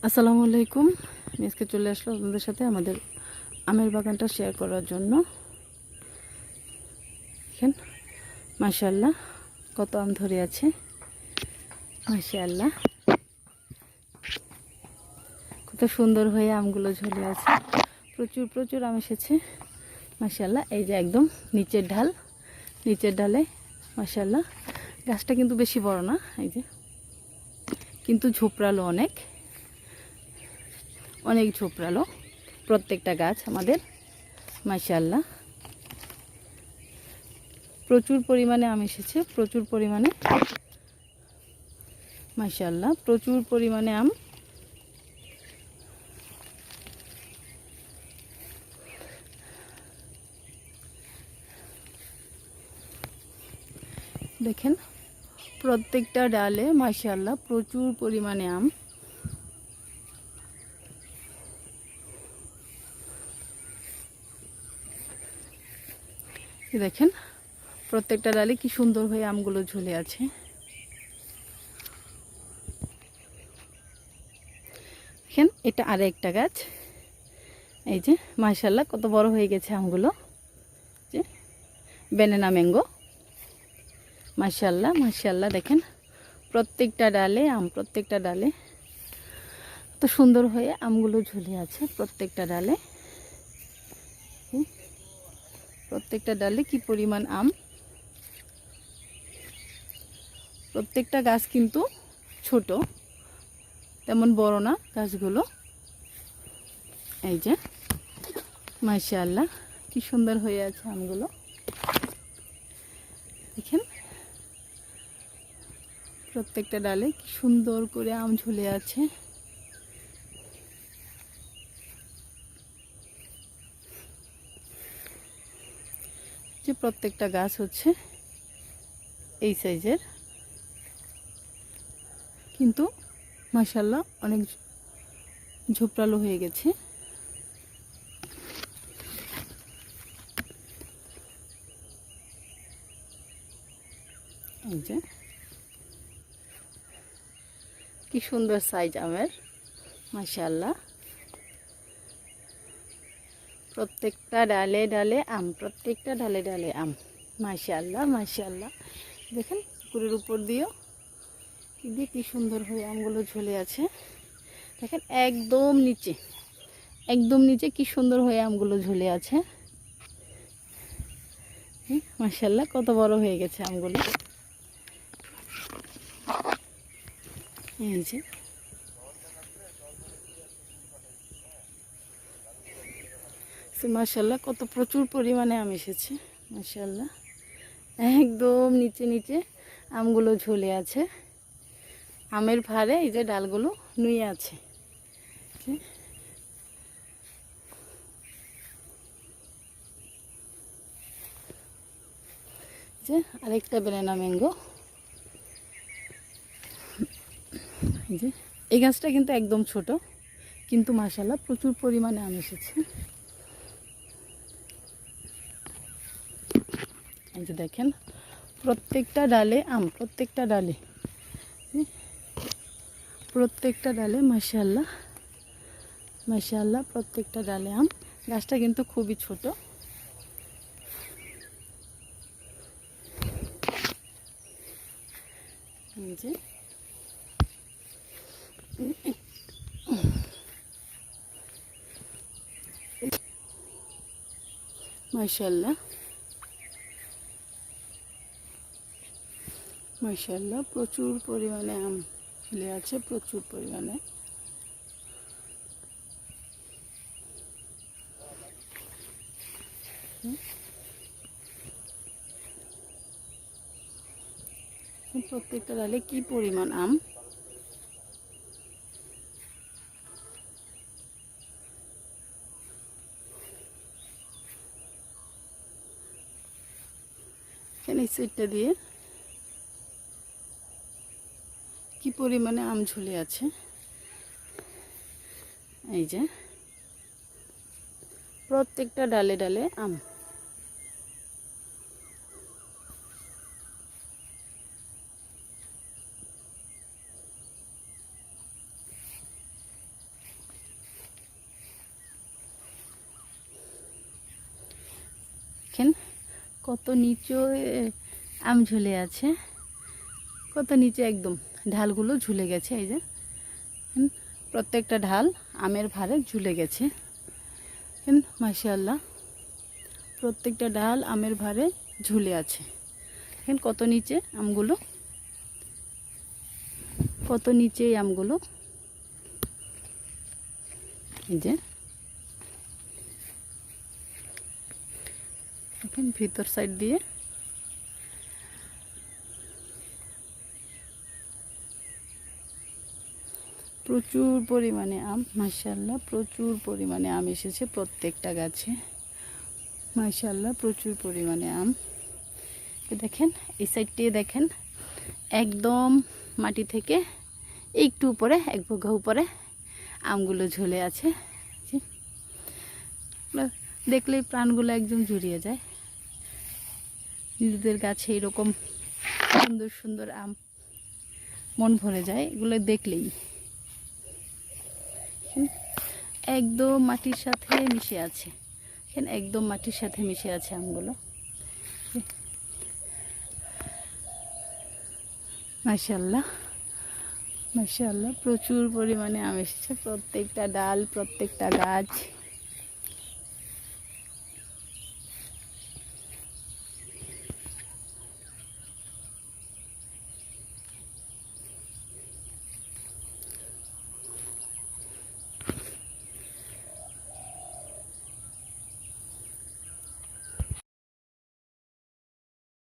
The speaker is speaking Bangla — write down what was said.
আসসালামু আলাইকুম। আমি আজকে চলে আসলাম আপনাদের সাথে আমাদের আমের বাগানটা শেয়ার করার জন্য। দেখেন মাশাআল্লাহ কত আম ধরে আছে, মাশাআল্লাহ কত সুন্দর হয়ে আমগুলো ঝরে আছে। প্রচুর প্রচুর আম এসেছে মাশাআল্লাহ। এই যে একদম নিচের ডালে মাশাআল্লাহ। গাছটা কিন্তু বেশি বড় না, এই যে কিন্তু ঝোপড়ালো, অনেক ঝোপড়ালো প্রত্যেকটা গাছ আমাদের মাশাআল্লাহ। প্রচুর পরিমাণে আম এসেছে, প্রচুর পরিমাণে মাশাআল্লাহ, প্রচুর পরিমাণে আম। দেখেন প্রত্যেকটা ডালে মাশাআল্লাহ প্রচুর পরিমাণে আম। দেখেন প্রত্যেকটা ডালে কি সুন্দর হয়ে আমগুলো ঝুলে আছে। দেখেন এটা আর একটা গাছ, এই যে মাশাআল্লাহ কত বড় হয়ে গেছে আমগুলো, যে ব্যানানা ম্যাঙ্গো মাশাআল্লাহ মাশাআল্লাহ। দেখেন প্রত্যেকটা ডালে আম, প্রত্যেকটা ডালে তো সুন্দর হয়ে আমগুলো ঝুলে আছে। প্রত্যেকটা ডালে কি পরিমাণ আম। প্রত্যেকটা গাছ কিন্তু ছোট, তেমন বড় না গাছগুলো। এই যে মাশাআল্লাহ কি সুন্দর হয়ে আছে আমগুলো। দেখেন প্রত্যেকটা ডালে কি সুন্দর করে আম ঝুলে আছে। যে প্রত্যেকটা গাছ হচ্ছে এই সাইজের, কিন্তু মাশাআল্লাহ অনেক ঝোপড়ালো হয়ে গেছে। এই যে কি সুন্দর সাইজ আমের মাশাআল্লাহ। প্রত্যেকটা ডালে ডালে আম, প্রত্যেকটা ডালে ডালে আম মাশাআল্লাহ মাশাআল্লাহ। দেখেন পুকুরের উপর দিয়েও কি সুন্দর হয়ে আমগুলো ঝুলে আছে। দেখেন একদম নিচে কি সুন্দর হয়ে আমগুলো ঝুলে আছে। মাশাআল্লাহ কত বড় হয়ে গেছে আমগুলো। এই যে মাশাআল্লাহ কত প্রচুর পরিমাণে আম এসেছে মাশাআল্লাহ। একদম নিচে আমগুলো ঝুলে আছে। আমের ভারে এই যে ডালগুলো নুয়ে আছে। যে আরেকটা ব্যানানা ম্যাঙ্গো। এই যে এই গাছটা কিন্তু একদম ছোট, কিন্তু মাশাআল্লাহ প্রচুর পরিমাণে আম এসেছে। এই যে দেখেন প্রত্যেকটা ডালে আম, প্রত্যেকটা ডালে মাশাআল্লাহ মাশাআল্লাহ প্রত্যেকটা ডালে আম। গাছটা কিন্তু খুবই ছোট। এই যে মাশাআল্লাহ মাশাআল্লাহ প্রচুর পরিমাণে আম ঝুলে আছে, প্রচুর পরিমাণে। প্রত্যেকটা ডালে কি পরিমাণ আম। এখানে সাইডটা দিয়ে কি পরিমাণে আম ঝুলে আছে। এই যে প্রত্যেকটা ডালে ডালে আম। দেখেন কত নিচে আম ঝুলে আছে, কত নিচে একদম ঢালগুলো ঝুলে গেছে। এই যে প্রত্যেকটা ঢাল আমের ভারে ঝুলে গেছে। মাশাআল্লাহ, প্রত্যেকটা ডাল আমের ভারে ঝুলে আছে। দেখেন কত নিচে আমগুলো, কত নিচে এই আমগুলো। এই যে দেখেন ভিতর সাইড দিয়ে প্রচুর পরিমাণে আম, মাশাআল্লাহ প্রচুর পরিমাণে আম এসেছে প্রত্যেকটা গাছে। মাশাআল্লাহ প্রচুর পরিমাণে আম। দেখেন এই সাইডটি দেখেন একদম মাটি থেকে একটু উপরে, এক বোঝা উপরে আমগুলো ঝুলে আছে। দেখলেই প্রাণগুলো একদম জুড়িয়ে যায়। নিজেদের গাছে এরকম সুন্দর সুন্দর আম, মন ভরে যায় এগুলো দেখলেই। একদম মাটির সাথে মিশে আছে, একদম মাটির সাথে মিশে আছে আমগুলো। মাশাআল্লাহ মাশাআল্লাহ প্রচুর পরিমাণে আম এসেছে প্রত্যেকটা ডাল, প্রত্যেকটা গাছ।